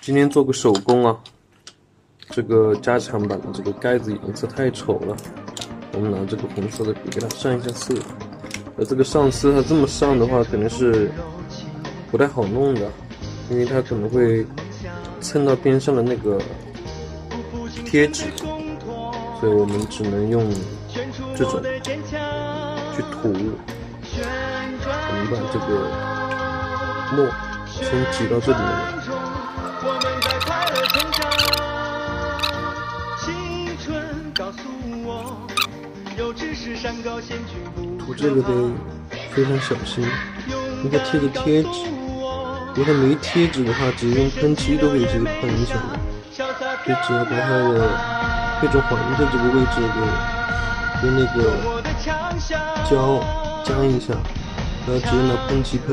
今天做个手工啊，这个加强版的这个盖子颜色太丑了，我们拿这个红色的笔给它上一下色。这个上色它这么上的话，肯定是不太好弄的，因为它可能会蹭到边上的那个贴纸，所以我们只能用这种去涂。我们把这个墨先挤到这里面。涂这个得非常小心，应该贴着贴纸。如果它没贴纸的话，直接用喷漆都可以直接喷一下的。就只要把它的配重环的这个位置给用那个胶粘一下，然后直接拿喷漆喷。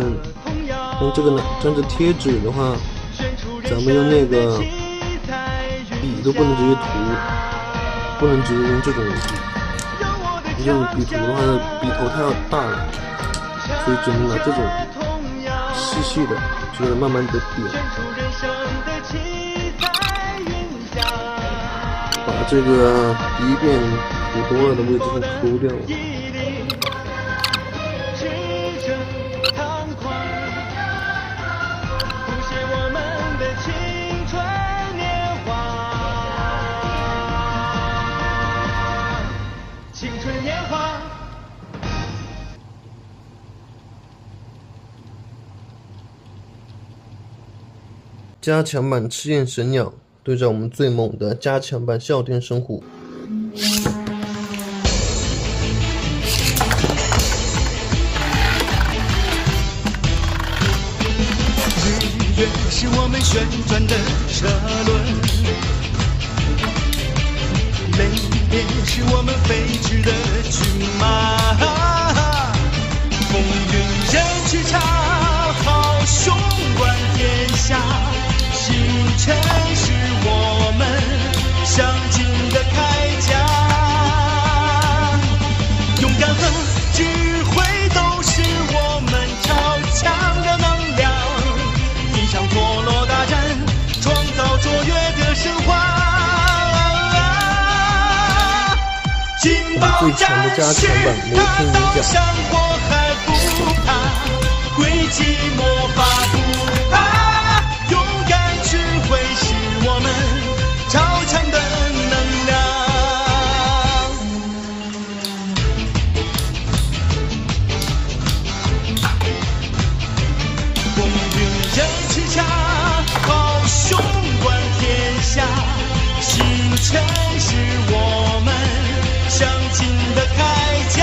但这个呢，粘着贴纸的话，咱们用那个笔都不能直接涂，不能直接用这种笔。用笔涂的话，笔头太大了，所以只能拿这种细细的，就给它慢慢的点，把这个第一遍涂多了的位置给抠掉了。加强版赤焰神鸟对战我们最猛的加强版哮天神虎。日月是我们旋转的车轮，雷电是我们飞驰的骏马，风云人驰骋，好雄冠天下。星辰是我们向进的铠甲，勇敢和智慧都是我们超强的能量，一场陀螺大战，创造卓越的神话。金宝战士大山火海不怕，诡计魔法不怕。超强的能量，风云人驰骋，好雄冠天下。星辰是我们向进的铠甲。